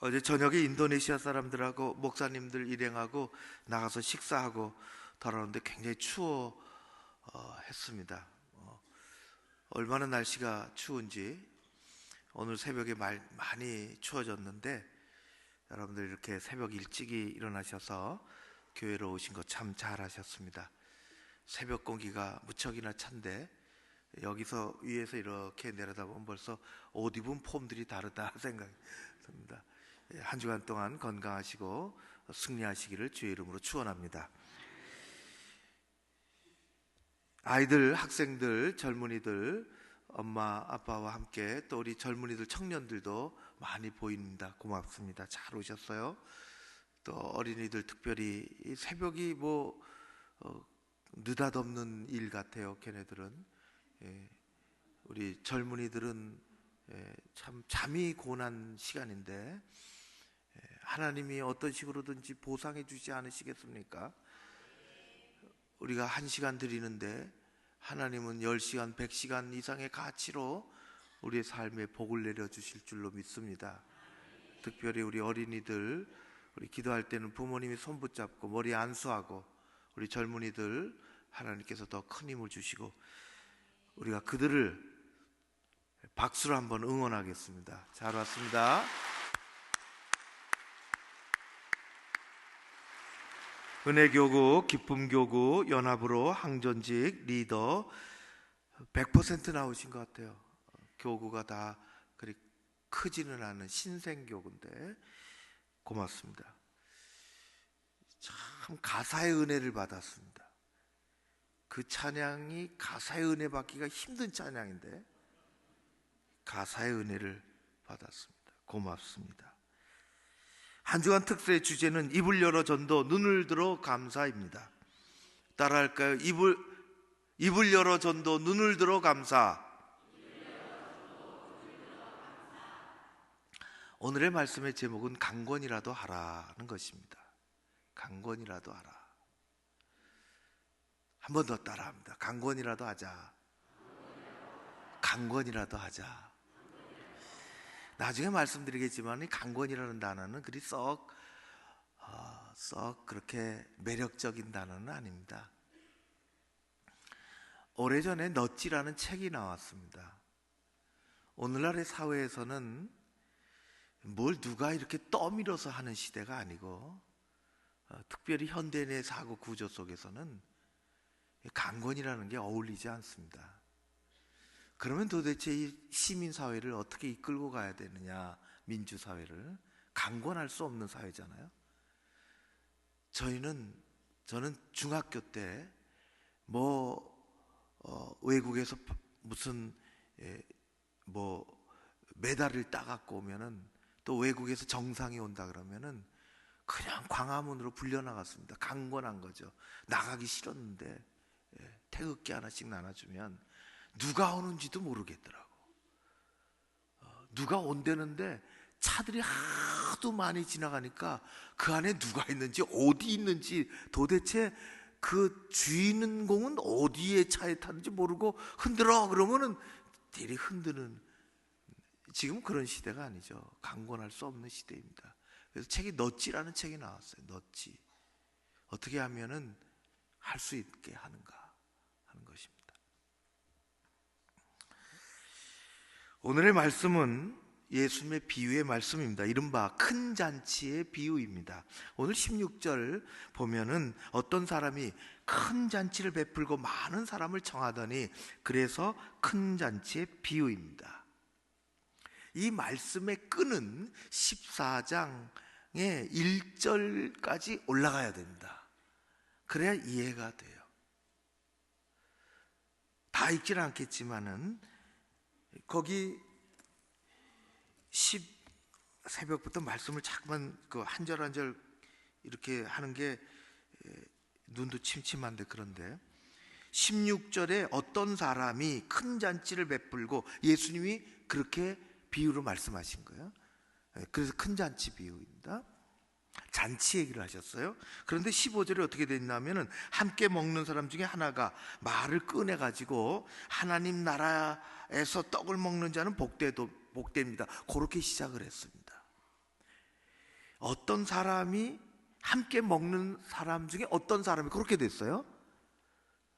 어제 저녁에 인도네시아 사람들하고 목사님들 일행하고 나가서 식사하고 돌아오는데 굉장히 했습니다. 얼마나 날씨가 추운지 오늘 새벽에 많이 추워졌는데 여러분들 이렇게 새벽 일찍이 일어나셔서 교회로 오신 거 참 잘하셨습니다. 새벽 공기가 무척이나 찬데 여기서 위에서 이렇게 내려다보면 벌써 옷 입은 폼들이 다르다 생각이 듭니다. 한 주간 동안 건강하시고 승리하시기를 주의 이름으로 축원합니다. 아이들, 학생들, 젊은이들, 엄마, 아빠와 함께 또 우리 젊은이들, 청년들도 많이 보입니다. 고맙습니다. 잘 오셨어요. 또 어린이들 특별히 이 새벽이 느닷없는 일 같아요. 걔네들은 우리 젊은이들은 참 잠이 고난 시간인데 하나님이 어떤 식으로든지 보상해 주지 않으시겠습니까? 우리가 1시간 드리는데 하나님은 10시간, 100시간 이상의 가치로 우리의 삶에 복을 내려주실 줄로 믿습니다. 특별히 우리 어린이들, 우리 기도할 때는 부모님이 손 붙잡고 머리 안수하고 우리 젊은이들 하나님께서 더 큰 힘을 주시고 우리가 그들을 박수로 한번 응원하겠습니다. 잘 왔습니다. 은혜교구, 기쁨교구, 연합으로 항전직, 리더 100% 나오신 것 같아요. 교구가 다 그리 크지는 않은 신생교구인데 고맙습니다. 참 가사의 은혜를 받았습니다. 그 찬양이 가사의 은혜 받기가 힘든 찬양인데 가사의 은혜를 받았습니다. 고맙습니다. 한 주간 특세의 주제는 입을 열어 전도, 눈을 들어 감사입니다. 따라할까요? 입을 열어 전도, 눈을 들어 감사. 오늘의 말씀의 제목은 강권이라도 하라는 것입니다. 강권이라도 하라. 한 번 더 따라합니다. 강권이라도 하자. 강권이라도 하자. 나중에 말씀드리겠지만 이 강권이라는 단어는 그리 썩 그렇게 매력적인 단어는 아닙니다. 오래전에 넛지라는 책이 나왔습니다. 오늘날의 사회에서는 뭘 누가 이렇게 떠밀어서 하는 시대가 아니고 특별히 현대인의 사고 구조 속에서는 강권이라는 게 어울리지 않습니다. 그러면 도대체 이 시민사회를 어떻게 이끌고 가야 되느냐, 민주사회를. 강권할 수 없는 사회잖아요. 저는 중학교 때 외국에서 무슨 메달을 따갖고 오면은 또 외국에서 정상이 온다 그러면은 그냥 광화문으로 불려나갔습니다. 강권한 거죠. 나가기 싫었는데 태극기 하나씩 나눠주면 누가 오는지도 모르겠더라고. 누가 온다는데 차들이 하도 많이 지나가니까 그 안에 누가 있는지 어디 있는지 도대체 그 주인공은 어디에 차에 타는지 모르고 흔들어 그러면은 대리 흔드는. 지금 그런 시대가 아니죠. 강권할 수 없는 시대입니다. 그래서 넛지라는 책이 나왔어요. 넛지. 어떻게 하면은 할 수 있게 하는가 하는 것입니다. 오늘의 말씀은 예수님의 비유의 말씀입니다. 이른바 큰 잔치의 비유입니다. 오늘 16절 보면은 어떤 사람이 큰 잔치를 베풀고 많은 사람을 청하더니 그래서 큰 잔치의 비유입니다. 이 말씀의 끈은 14장의 1절까지 올라가야 됩니다. 그래야 이해가 돼요. 다 읽지는 않겠지만은 거기 새벽부터 말씀을 자꾸만 한 절 한 절 이렇게 하는 게 눈도 침침한데, 그런데 16절에 어떤 사람이 큰 잔치를 베풀고 예수님이 그렇게 비유로 말씀하신 거예요. 그래서 큰 잔치 비유입니다. 잔치 얘기를 하셨어요. 그런데 15절에 어떻게 됐냐면은 함께 먹는 사람 중에 하나가 말을 꺼내가지고 하나님 나라에서 떡을 먹는 자는 복됩니다. 그렇게 시작을 했습니다. 어떤 사람이 함께 먹는 사람 중에 어떤 사람이 그렇게 됐어요.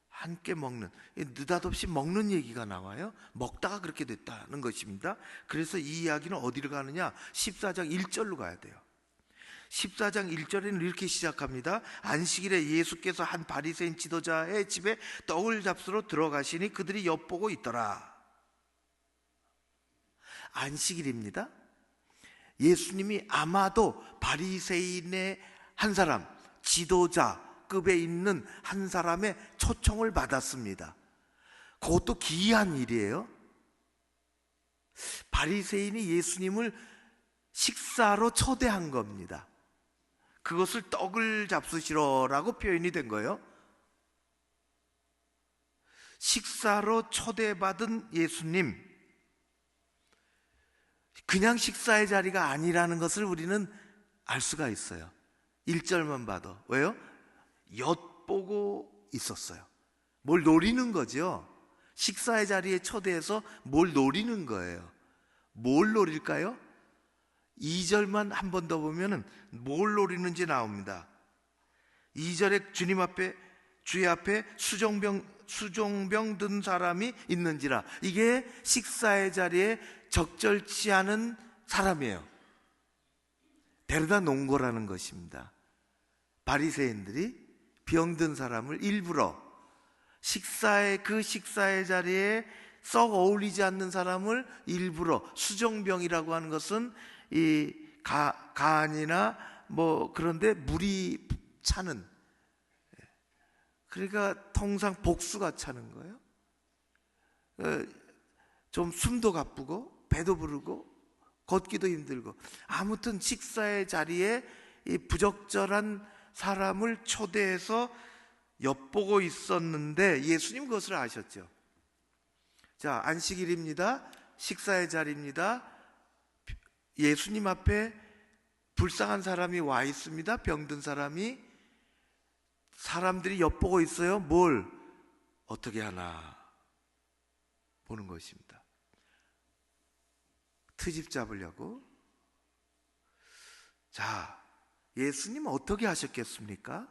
함께 먹는, 느닷없이 먹는 얘기가 나와요. 먹다가 그렇게 됐다는 것입니다. 그래서 이 이야기는 어디를 가느냐, 14장 1절로 가야 돼요. 14장 1절에는 이렇게 시작합니다. 안식일에 예수께서 한 바리새인 지도자의 집에 떡을 잡수러 들어가시니 그들이 엿보고 있더라. 안식일입니다. 예수님이 아마도 바리새인의 한 사람, 지도자급에 있는 한 사람의 초청을 받았습니다. 그것도 기이한 일이에요. 바리새인이 예수님을 식사로 초대한 겁니다. 그것을 떡을 잡수시러라고 표현이 된 거예요. 식사로 초대받은 예수님, 그냥 식사의 자리가 아니라는 것을 우리는 알 수가 있어요. 1절만 봐도. 왜요? 엿보고 있었어요. 뭘 노리는 거죠. 식사의 자리에 초대해서 뭘 노리는 거예요. 뭘 노릴까요? 2절만 한 번 더 보면은 뭘 노리는지 나옵니다. 2절에 주님 앞에, 주의 앞에 수종병 든 사람이 있는지라. 이게 식사의 자리에 적절치 않은 사람이에요. 데려다 놓은 거라는 것입니다. 바리새인들이 병든 사람을 일부러 그 식사의 자리에 썩 어울리지 않는 사람을 일부러, 수종병이라고 하는 것은 이 간이나 뭐 그런데 물이 차는, 그러니까 통상 복수가 차는 거예요. 좀 숨도 가쁘고 배도 부르고 걷기도 힘들고, 아무튼 식사의 자리에 이 부적절한 사람을 초대해서 엿보고 있었는데 예수님 그것을 아셨죠. 자, 안식일입니다. 식사의 자리입니다. 예수님 앞에 불쌍한 사람이 와 있습니다. 병든 사람이. 사람들이 엿보고 있어요. 뭘 어떻게 하나 보는 것입니다. 트집 잡으려고. 자, 예수님 어떻게 하셨겠습니까?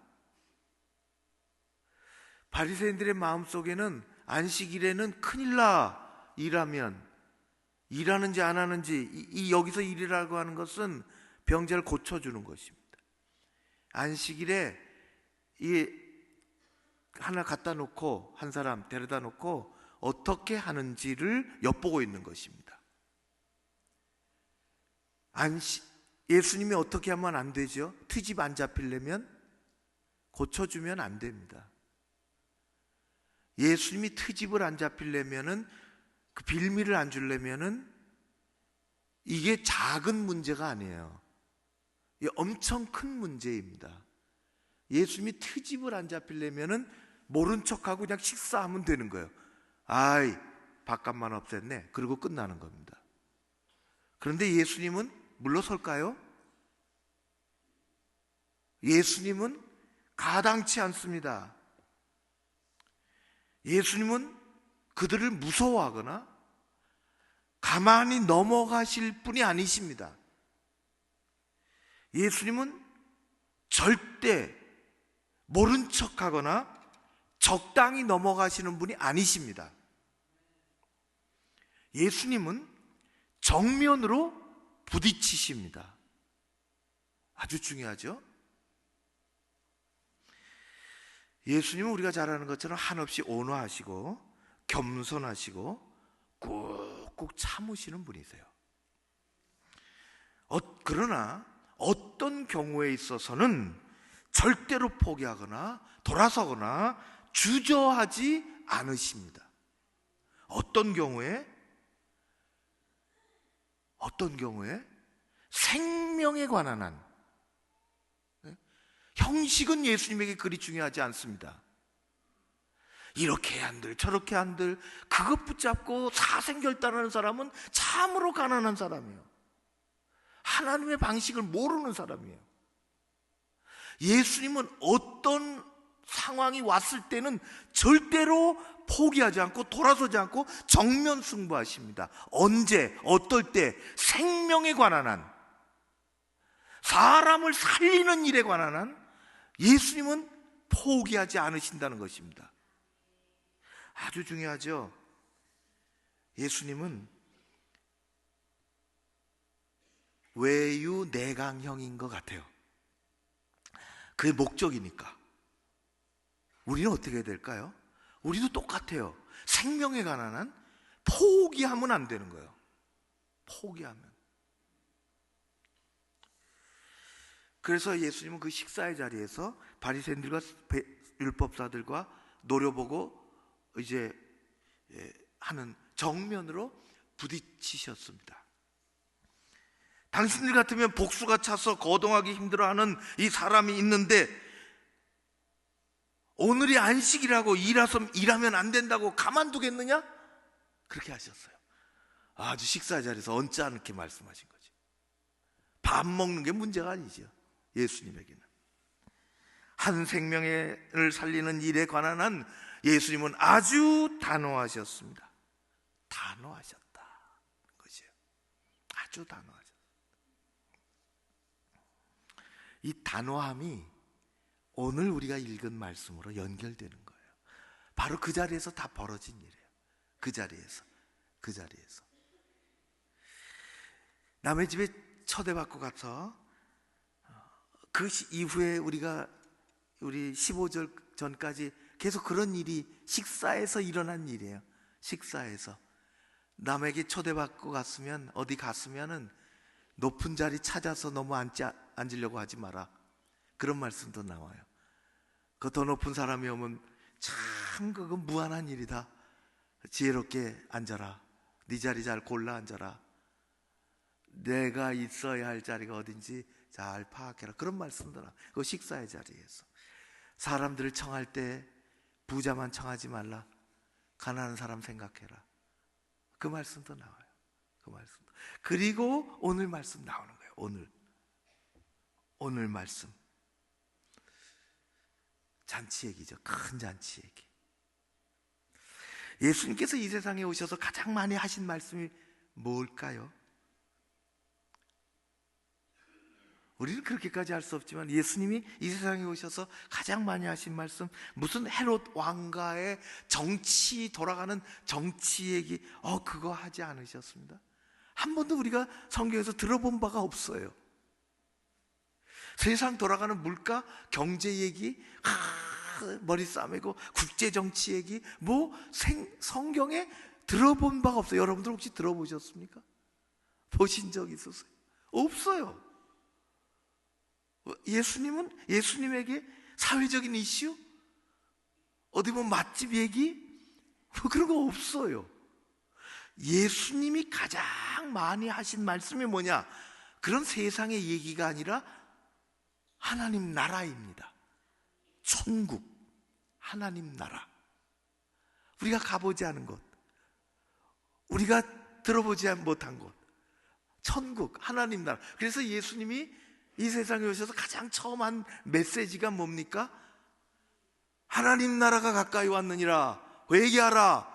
바리새인들의 마음속에는 안식일에는 큰일 나, 일하는지 안 하는지, 여기서 일이라고 하는 것은 병자를 고쳐주는 것입니다. 안식일에 하나 갖다 놓고, 한 사람 데려다 놓고 어떻게 하는지를 엿보고 있는 것입니다. 예수님이 어떻게 하면 안 되죠? 트집 안 잡히려면 고쳐주면 안 됩니다. 예수님이 트집을 안 잡히려면은, 그 빌미를 안 주려면은, 이게 작은 문제가 아니에요. 이게 엄청 큰 문제입니다. 예수님이 트집을 안 잡히려면은 모른 척하고 그냥 식사하면 되는 거예요. 아이, 밥값만 없앴네. 그리고 끝나는 겁니다. 그런데 예수님은 물러설까요? 예수님은 가당치 않습니다. 예수님은 그들을 무서워하거나 가만히 넘어가실 분이 아니십니다. 예수님은 절대 모른 척하거나 적당히 넘어가시는 분이 아니십니다. 예수님은 정면으로 부딪히십니다. 아주 중요하죠? 예수님은 우리가 잘 아는 것처럼 한없이 온화하시고 겸손하시고 꾹꾹 참으시는 분이세요. 그러나 어떤 경우에 있어서는 절대로 포기하거나 돌아서거나 주저하지 않으십니다. 어떤 경우에? 생명에 관한 한, 형식은 예수님에게 그리 중요하지 않습니다. 이렇게 한들 저렇게 한들 그것 붙잡고 사생결단하는 사람은 참으로 가난한 사람이에요. 하나님의 방식을 모르는 사람이에요. 예수님은 어떤 상황이 왔을 때는 절대로 포기하지 않고 돌아서지 않고 정면 승부하십니다. 언제, 어떨 때, 생명에 관한 한, 사람을 살리는 일에 관한 한 예수님은 포기하지 않으신다는 것입니다. 아주 중요하죠. 예수님은 외유내강형인 것 같아요. 그게 목적이니까. 우리는 어떻게 해야 될까요? 우리도 똑같아요. 생명에 관한 한 포기하면 안 되는 거예요. 포기하면. 그래서 예수님은 그 식사의 자리에서 바리새인들과 율법사들과 노려보고 이제 하는 정면으로 부딪히셨습니다. 당신들 같으면 복수가 차서 거동하기 힘들어하는 이 사람이 있는데 오늘이 안식이라고 일하면 안 된다고 가만두겠느냐? 그렇게 하셨어요. 아주 식사 자리에서 언짢게 말씀하신 거지. 밥 먹는 게 문제가 아니죠. 예수님에게는 한 생명을 살리는 일에 관한 한 예수님은 아주 단호하셨습니다. 단호하셨다 거죠. 아주 단호하셨다. 이 단호함이 오늘 우리가 읽은 말씀으로 연결되는 거예요. 바로 그 자리에서 다 벌어진 일이에요. 그 자리에서 남의 집에 초대받고 가서 그 이후에 우리 15절 전까지 계속 그런 일이 식사에서 일어난 일이에요. 식사에서 남에게 초대받고 갔으면 어디 갔으면은 높은 자리 찾아서 너무 앉으려고 하지 마라. 그런 말씀도 나와요. 그 더 높은 사람이 오면 참 그건 무한한 일이다. 지혜롭게 앉아라. 네 자리 잘 골라 앉아라. 내가 있어야 할 자리가 어딘지 잘 파악해라. 그런 말씀도 나와요. 그 식사의 자리에서 사람들을 청할 때 부자만 청하지 말라. 가난한 사람 생각해라. 그 말씀도 나와요. 그 말씀도. 그리고 오늘 말씀 나오는 거예요. 오늘 말씀. 잔치 얘기죠. 큰 잔치 얘기. 예수님께서 이 세상에 오셔서 가장 많이 하신 말씀이 뭘까요? 우리는 그렇게까지 할 수 없지만 예수님이 이 세상에 오셔서 가장 많이 하신 말씀, 무슨 헤롯 왕가의 정치 돌아가는 정치 얘기, 그거 하지 않으셨습니다. 한 번도 우리가 성경에서 들어본 바가 없어요. 세상 돌아가는 물가, 경제 얘기, 머리 싸매고 국제 정치 얘기, 성경에 들어본 바가 없어요. 여러분들 혹시 들어보셨습니까? 보신 적 있으세요? 없어요. 예수님에게 사회적인 이슈? 어디 보면 맛집 얘기? 그런 거 없어요. 예수님이 가장 많이 하신 말씀이 뭐냐? 그런 세상의 얘기가 아니라 하나님 나라입니다. 천국, 하나님 나라. 우리가 가보지 않은 곳, 우리가 들어보지 못한 곳, 천국, 하나님 나라. 그래서 예수님이 이 세상에 오셔서 가장 처음 한 메시지가 뭡니까? 하나님 나라가 가까이 왔느니라 회개하라.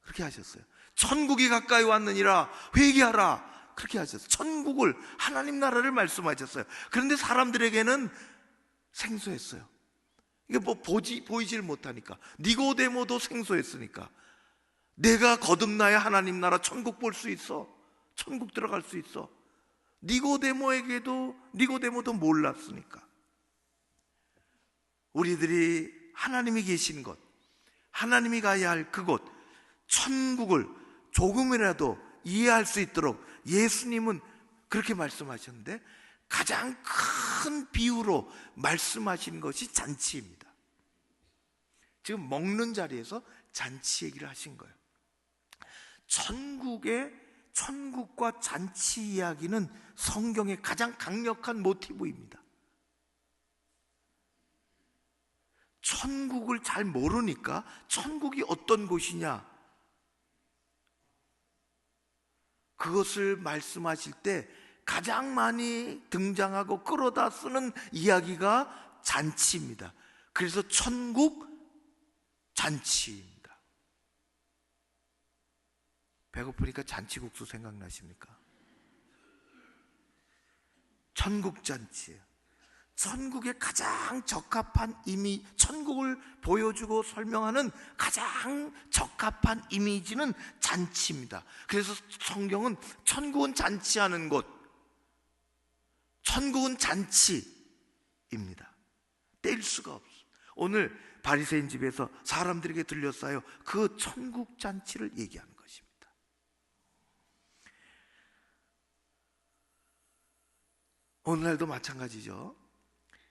그렇게 하셨어요. 천국이 가까이 왔느니라 회개하라. 그렇게 하셨어요. 천국을, 하나님 나라를 말씀하셨어요. 그런데 사람들에게는 생소했어요. 이게 보이질 못하니까. 니고데모도 생소했으니까. 내가 거듭나야 하나님 나라 천국 볼 수 있어. 천국 들어갈 수 있어. 니고데모도 몰랐으니까. 우리들이 하나님이 계신 곳, 하나님이 가야 할 그곳, 천국을 조금이라도 이해할 수 있도록 예수님은 그렇게 말씀하셨는데 가장 큰 비유로 말씀하신 것이 잔치입니다. 지금 먹는 자리에서 잔치 얘기를 하신 거예요. 천국과 잔치 이야기는 성경의 가장 강력한 모티브입니다. 천국을 잘 모르니까 천국이 어떤 곳이냐, 그것을 말씀하실 때 가장 많이 등장하고 끌어다 쓰는 이야기가 잔치입니다. 그래서 천국 잔치입니다. 배고프니까 잔치국수 생각나십니까? 천국잔치예요. 천국에 가장 적합한 천국을 보여주고 설명하는 가장 적합한 이미지는 잔치입니다. 그래서 성경은 천국은 잔치하는 곳, 천국은 잔치입니다. 뗄 수가 없어요. 오늘 바리새인 집에서 사람들에게 들렸어요. 그 천국 잔치를 얘기하는 것입니다. 오늘날도 마찬가지죠.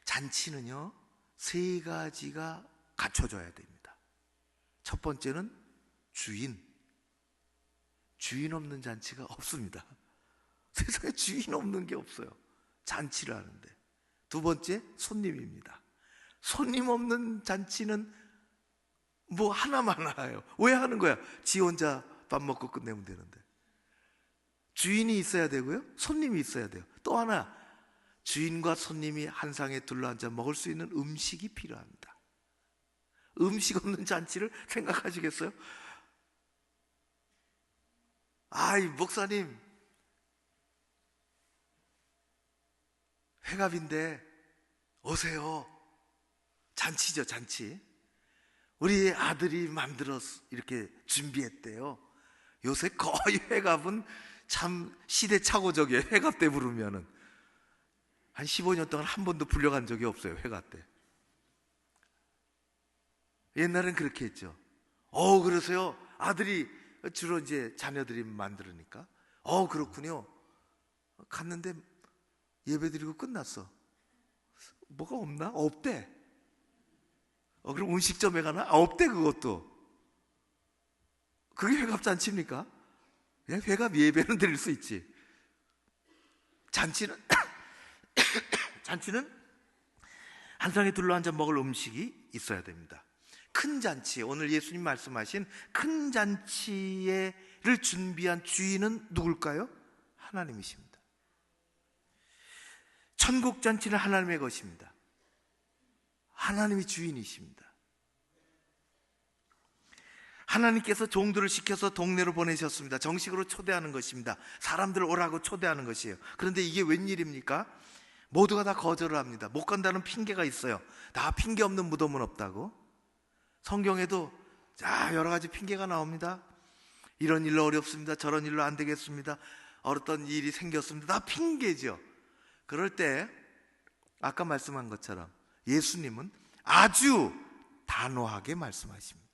잔치는요, 세 가지가 갖춰져야 됩니다. 첫 번째는 주인 없는 잔치가 없습니다. 세상에 주인 없는 게 없어요. 잔치를 하는데. 두 번째, 손님입니다. 손님 없는 잔치는 뭐 하나만 알아요. 왜 하는 거야? 지 혼자 밥 먹고 끝내면 되는데. 주인이 있어야 되고요, 손님이 있어야 돼요. 또 하나, 주인과 손님이 한 상에 둘러앉아 먹을 수 있는 음식이 필요합니다. 음식 없는 잔치를 생각하시겠어요? 아이, 목사님, 회갑인데 오세요. 잔치죠, 잔치. 우리 아들이 만들어서 이렇게 준비했대요. 요새 거의 회갑은 참 시대착오적이에요. 회갑 때 부르면은 한 15년 동안 한 번도 불려간 적이 없어요. 회갑 때. 옛날엔 그렇게 했죠. 그러세요? 아들이 주로 이제 자녀들이 만들으니까. 그렇군요. 갔는데 예배 드리고 끝났어. 뭐가 없나? 없대. 그럼 음식점에 가나? 없대. 그것도. 그게 회갑잔치입니까? 그냥 회갑 예배는 드릴 수 있지. 잔치는 한 상에 둘러앉아 먹을 음식이 있어야 됩니다. 큰 잔치, 오늘 예수님 말씀하신 큰 잔치를 준비한 주인은 누굴까요? 하나님이십니다. 천국 잔치는 하나님의 것입니다. 하나님이 주인이십니다. 하나님께서 종들을 시켜서 동네로 보내셨습니다. 정식으로 초대하는 것입니다. 사람들을 오라고 초대하는 것이에요. 그런데 이게 웬일입니까? 모두가 다 거절을 합니다. 못 간다는 핑계가 있어요. 다 핑계 없는 무덤은 없다고. 성경에도 여러 가지 핑계가 나옵니다. 이런 일로 어렵습니다. 저런 일로 안 되겠습니다. 어떤 일이 생겼습니다. 다 핑계죠. 그럴 때 아까 말씀한 것처럼 예수님은 아주 단호하게 말씀하십니다.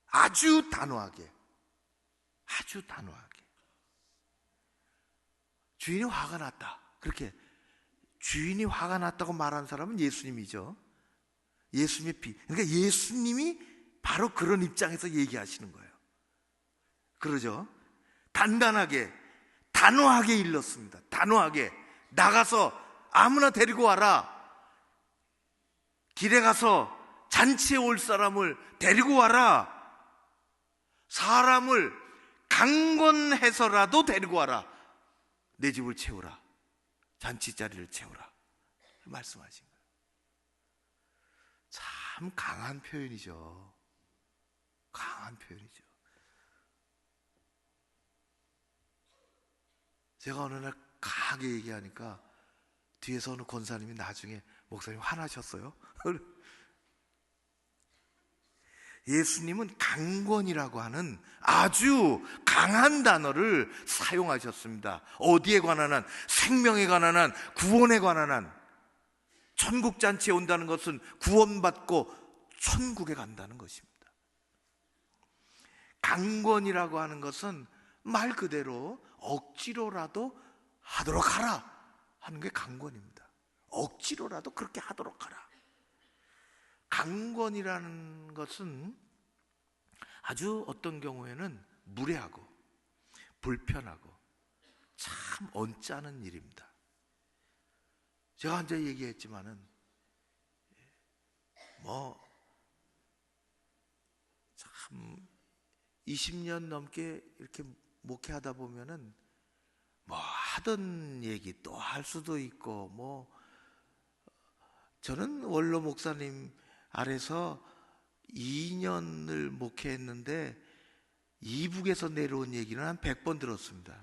아주 단호하게. 주인이 화가 났다. 그렇게 주인이 화가 났다고 말한 사람은 예수님이죠. 그러니까 예수님이 바로 그런 입장에서 얘기하시는 거예요. 그러죠? 단호하게 일렀습니다. 단호하게 나가서 아무나 데리고 와라. 길에 가서 잔치에 올 사람을 데리고 와라. 사람을 강권해서라도 데리고 와라. 내 집을 채우라. 잔치 자리를 채우라. 말씀하신 거예요. 참 강한 표현이죠. 제가 어느 날 강하게 얘기하니까 뒤에서 어느 권사님이 나중에 목사님 화나셨어요. 예수님은 강권이라고 하는 아주 강한 단어를 사용하셨습니다. 어디에 관한 한, 생명에 관한 한, 구원에 관한 한. 천국잔치에 온다는 것은 구원받고 천국에 간다는 것입니다. 강권이라고 하는 것은 말 그대로 억지로라도 하도록 하라 하는 게 강권입니다. 억지로라도 그렇게 하도록 하라. 강권이라는 것은 아주 어떤 경우에는 무례하고 불편하고 참 언짢은 일입니다. 제가 혼자 얘기했지만은 참 20년 넘게 이렇게 목회하다 보면은 하던 얘기 또 할 수도 있고 저는 원로 목사님 아래서 2년을 목회했는데 이북에서 내려온 얘기는 한 100번 들었습니다.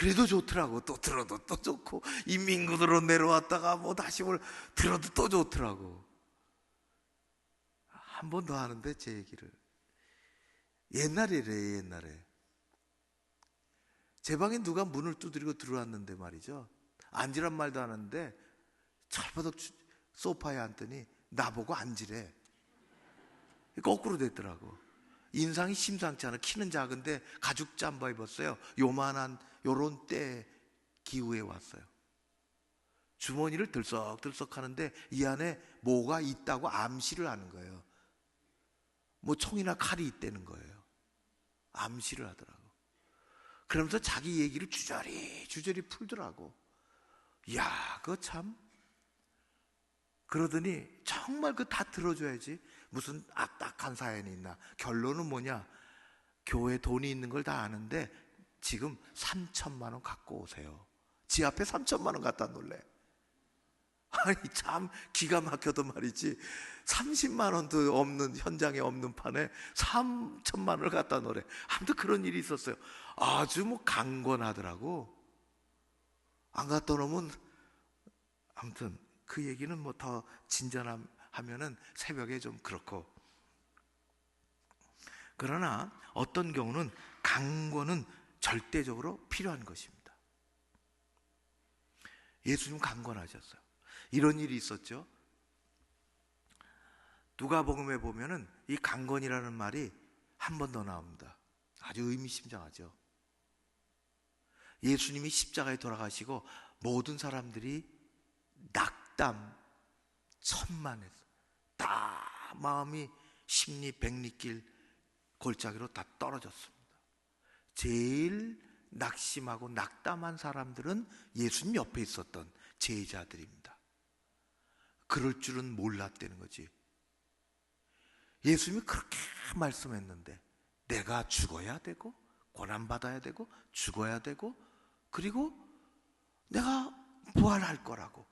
그래도 좋더라고. 또 들어도 또 좋고, 인민구도로 내려왔다가 뭐 다시 들어도 또 좋더라고. 한 번 더 하는데 제 얘기를. 옛날이래. 옛날에 제 방에 누가 문을 두드리고 들어왔는데 말이죠, 앉으란 말도 안 하는데 철버덕 소파에 앉더니 나보고 앉으래. 거꾸로 됐더라고. 인상이 심상치 않아. 키는 작은데 가죽 잠바 입었어요. 요만한 요런 때 기후에 왔어요. 주머니를 들썩들썩 하는데 이 안에 뭐가 있다고 암시를 하는 거예요. 뭐 총이나 칼이 있다는 거예요. 암시를 하더라고. 그러면서 자기 얘기를 주저리 풀더라고. 이야, 그거 참. 그러더니 정말 그거 다 들어줘야지 무슨 악딱한 사연이 있나. 결론은 뭐냐, 교회 돈이 있는 걸 다 아는데 지금 3천만 원 갖고 오세요. 지 앞에 3천만 원 갖다 놓을래. 아니 참 기가 막혀도 말이지, 30만 원도 없는, 현장에 없는 판에 3천만 원을 갖다 놓으래. 아무튼 그런 일이 있었어요. 아주 뭐 강권하더라고. 안 갖다 놓으면, 아무튼 그 얘기는 뭐 더 진전하면은 새벽에 좀 그렇고. 그러나 어떤 경우는 강권은 절대적으로 필요한 것입니다. 예수님 강권하셨어요. 이런 일이 있었죠. 누가복음에 보면은 이 강권이라는 말이 한 번 더 나옵니다. 아주 의미심장하죠. 예수님이 십자가에 돌아가시고 모든 사람들이 낙담, 천만해서 다 마음이 십리 백리길 골짜기로 다 떨어졌습니다. 제일 낙심하고 낙담한 사람들은 예수님 옆에 있었던 제자들입니다. 그럴 줄은 몰랐다는 거지. 예수님이 그렇게 말씀했는데 내가 죽어야 되고 고난받아야 되고 죽어야 되고 그리고 내가 부활할 거라고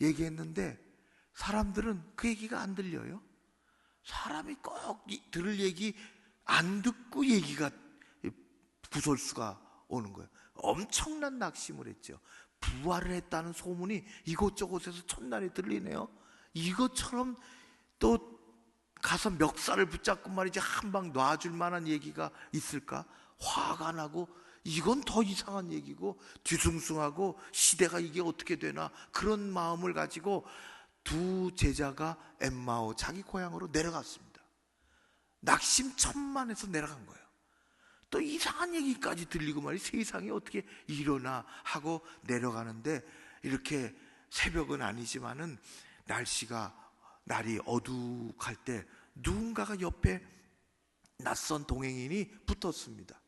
얘기했는데 사람들은 그 얘기가 안 들려요. 사람이 꼭 들을 얘기 안 듣고 얘기가 구설수가 오는 거예요. 엄청난 낙심을 했죠. 부활을 했다는 소문이 이곳저곳에서 첫날에 들리네요. 이것처럼 또 가서 멱살을 붙잡고 말이지 한 방 놔줄 만한 얘기가 있을까? 화가 나고 이건 더 이상한 얘기고 뒤숭숭하고 시대가 이게 어떻게 되나, 그런 마음을 가지고 두 제자가 엠마오, 자기 고향으로 내려갔습니다. 낙심천만해서 내려간 거예요. 또 이상한 얘기까지 들리고 말이 세상이 어떻게 이러나 하고 내려가는데, 이렇게 새벽은 아니지만은 날이 어둑할 때 누군가가 옆에 낯선 동행인이 붙었습니다.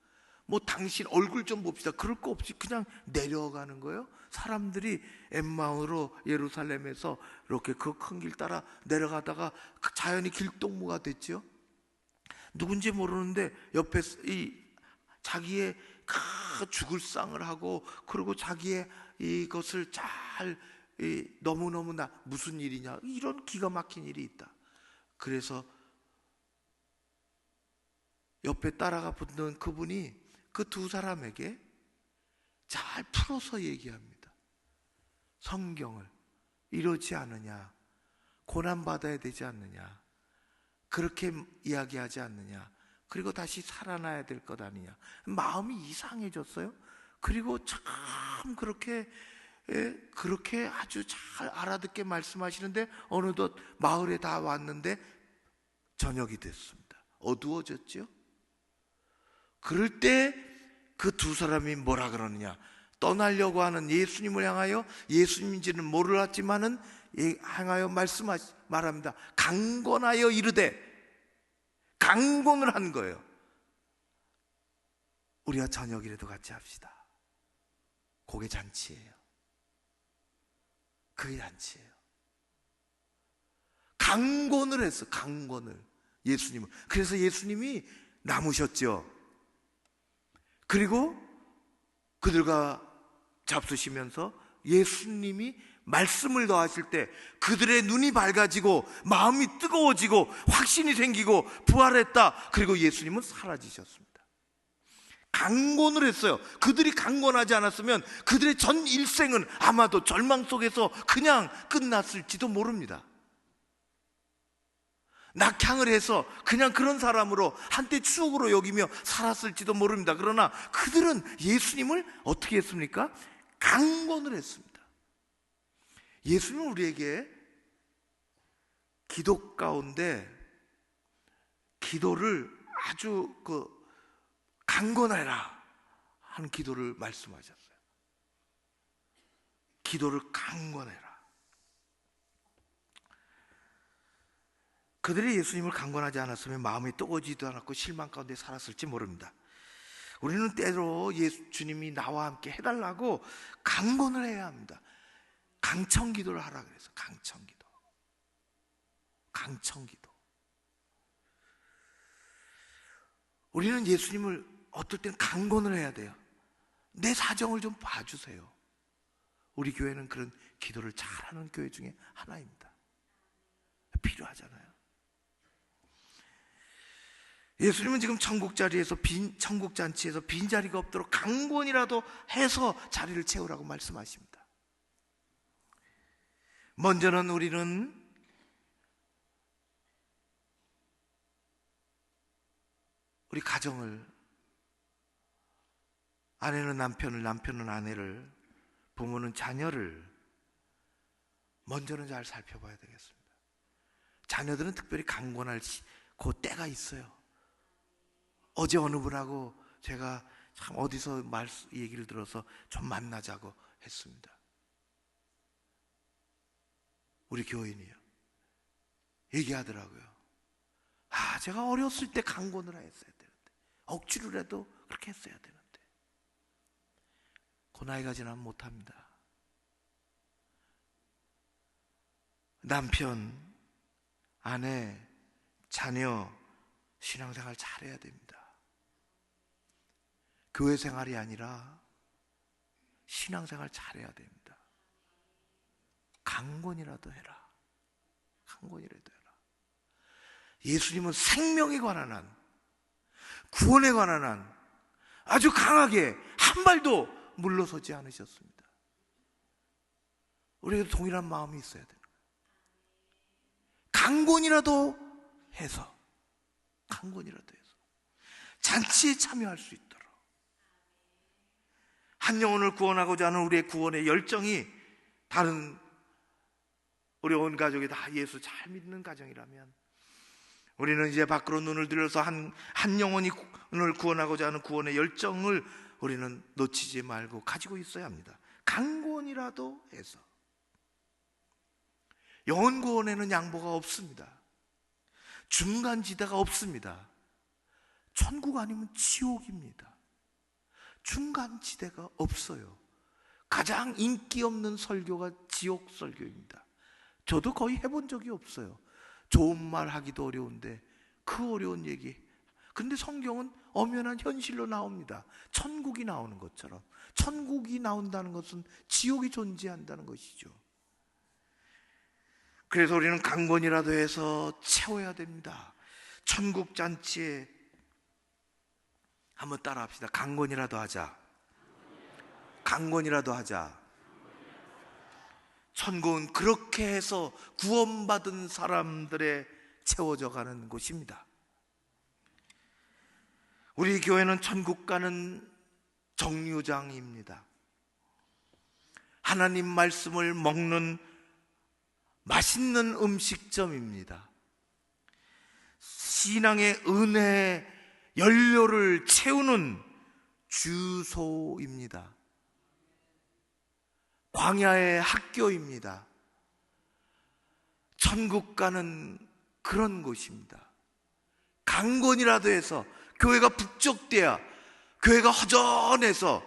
뭐 당신 얼굴 좀 봅시다. 그럴 거 없이 그냥 내려가는 거예요. 사람들이 엠마오로 예루살렘에서 이렇게 그 큰 길 따라 내려가다가 자연히 길동무가 됐죠. 누군지 모르는데 옆에 자기의 죽을 상을 하고, 그리고 자기의 이것을 잘 너무너무나 무슨 일이냐, 이런 기가 막힌 일이 있다. 그래서 옆에 따라가 붙는 그분이 그 두 사람에게 잘 풀어서 얘기합니다. 성경을 이러지 않느냐, 고난받아야 되지 않느냐, 그렇게 이야기하지 않느냐, 그리고 다시 살아나야 될 것 아니냐. 마음이 이상해졌어요. 그리고 참 그렇게 아주 잘 알아듣게 말씀하시는데 어느덧 마을에 다 왔는데 저녁이 됐습니다. 어두워졌죠. 그럴 때 그 두 사람이 뭐라 그러느냐, 떠나려고 하는 예수님을 향하여, 예수님인지는 몰랐지만은 향하여 말합니다. 강권하여 이르되, 강권을 한 거예요. 우리가 저녁이라도 같이 합시다. 그게 잔치예요. 그게 잔치예요. 강권을 했어. 강권을. 예수님은. 그래서 예수님이 남으셨죠. 그리고 그들과 잡수시면서 예수님이 말씀을 더하실 때 그들의 눈이 밝아지고 마음이 뜨거워지고 확신이 생기고 부활했다. 그리고 예수님은 사라지셨습니다. 강권을 했어요. 그들이 강권하지 않았으면 그들의 전 일생은 아마도 절망 속에서 그냥 끝났을지도 모릅니다. 낙향을 해서 그냥 그런 사람으로 한때 추억으로 여기며 살았을지도 모릅니다. 그러나 그들은 예수님을 어떻게 했습니까? 강권을 했습니다. 예수님은 우리에게 기도 가운데 기도를 아주 강권해라 하는 기도를 말씀하셨어요. 기도를 강권해라. 그들이 예수님을 강권하지 않았으면 마음이 뜨거워지지도 않았고 실망 가운데 살았을지 모릅니다. 우리는 때로 예수님이 나와 함께 해달라고 강권을 해야 합니다. 강청기도를 하라 그래서 강청기도. 강청기도. 우리는 예수님을 어떨 땐 강권을 해야 돼요. 내 사정을 좀 봐주세요. 우리 교회는 그런 기도를 잘하는 교회 중에 하나입니다. 필요하잖아요. 예수님은 지금 천국 잔치에서 빈자리가 없도록 강권이라도 해서 자리를 채우라고 말씀하십니다. 먼저는 우리는 우리 가정을, 아내는 남편을, 남편은 아내를, 부모는 자녀를 먼저는 잘 살펴봐야 되겠습니다. 자녀들은 특별히 강권할 그 때가 있어요. 어제 어느 분하고 제가 참 어디서 얘기를 들어서 좀 만나자고 했습니다. 우리 교인이요. 얘기하더라고요. 제가 어렸을 때 강권을 했어야 되는데, 억지로라도 그렇게 했어야 되는데, 그 나이가 지나면 못합니다. 남편, 아내, 자녀 신앙생활 잘해야 됩니다. 교회 생활이 아니라 신앙생활 잘해야 됩니다. 강권이라도 해라. 강권이라도 해라. 예수님은 생명에 관한 한, 구원에 관한 한 아주 강하게 한 발도 물러서지 않으셨습니다. 우리에게 동일한 마음이 있어야 되는 거예요. 강권이라도 해서 잔치에 참여할 수 있도록, 한 영혼을 구원하고자 하는 우리의 구원의 열정이 다른 우리 온 가족이 다 예수 잘 믿는 가정이라면 우리는 이제 밖으로 눈을 들여서 한 영혼을 구원하고자 하는 구원의 열정을 우리는 놓치지 말고 가지고 있어야 합니다. 강권이라도 해서. 영혼 구원에는 양보가 없습니다. 중간지대가 없습니다. 천국 아니면 지옥입니다. 중간지대가 없어요. 가장 인기 없는 설교가 지옥 설교입니다. 저도 거의 해본 적이 없어요. 좋은 말 하기도 어려운데 그 어려운 얘기. 근데 성경은 엄연한 현실로 나옵니다. 천국이 나오는 것처럼. 천국이 나온다는 것은 지옥이 존재한다는 것이죠. 그래서 우리는 강권이라도 해서 채워야 됩니다. 천국 잔치에 한번 따라 합시다. 강권이라도 하자. 강권이라도 하자. 천국은 그렇게 해서 구원받은 사람들의 채워져 가는 곳입니다. 우리 교회는 천국 가는 정류장입니다. 하나님 말씀을 먹는 맛있는 음식점입니다. 신앙의 은혜의 연료를 채우는 주소입니다. 광야의 학교입니다. 천국 가는 그런 곳입니다. 강권이라도 해서 교회가 북적대야, 교회가 허전해서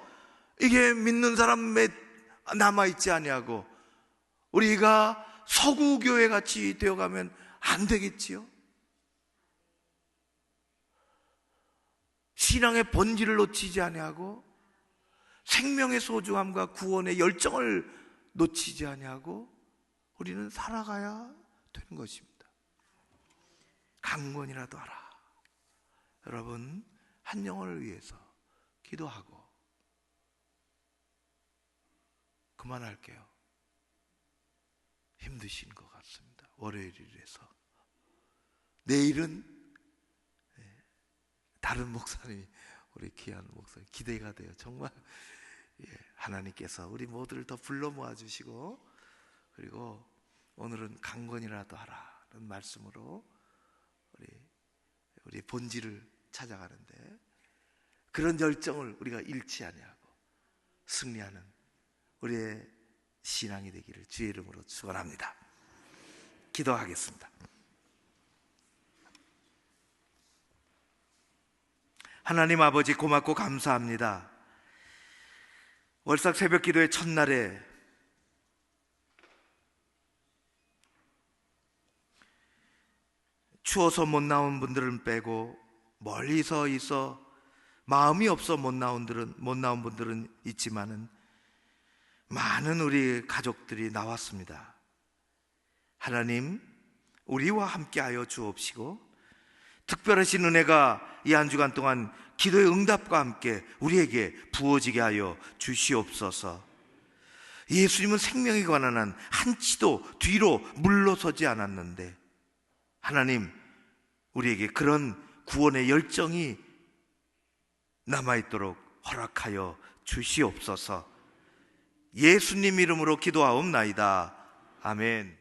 이게 믿는 사람 몇 남아있지 아니하고 우리가 서구교회 같이 되어가면 안 되겠지요. 신앙의 본질을 놓치지 아니하고 생명의 소중함과 구원의 열정을 놓치지 아니하고 우리는 살아가야 되는 것입니다. 강권이라도 하라. 여러분, 한 영혼을 위해서 기도하고 그만할게요. 힘드신 것 같습니다. 월요일이라서. 내일은 다른 목사님이, 우리 귀한 목사님 기대가 돼요. 정말 하나님께서 우리 모두를 더 불러 모아 주시고, 그리고 오늘은 강건이라도 하라는 말씀으로 우리 본질을 찾아가는데, 그런 열정을 우리가 잃지 아니하고 승리하는 우리의 신앙이 되기를 주의 이름으로 축원합니다. 기도하겠습니다. 하나님 아버지, 고맙고 감사합니다. 월삭 새벽 기도의 첫날에 추워서 못 나온 분들은 빼고, 멀리서 있어 마음이 없어 못 나온 분들은 있지만은 많은 우리 가족들이 나왔습니다. 하나님, 우리와 함께하여 주옵시고, 특별하신 은혜가 이 한 주간 동안 기도의 응답과 함께 우리에게 부어지게 하여 주시옵소서. 예수님은 생명에 관한 한 한치도 뒤로 물러서지 않았는데, 하나님, 우리에게 그런 구원의 열정이 남아있도록 허락하여 주시옵소서. 예수님 이름으로 기도하옵나이다. 아멘.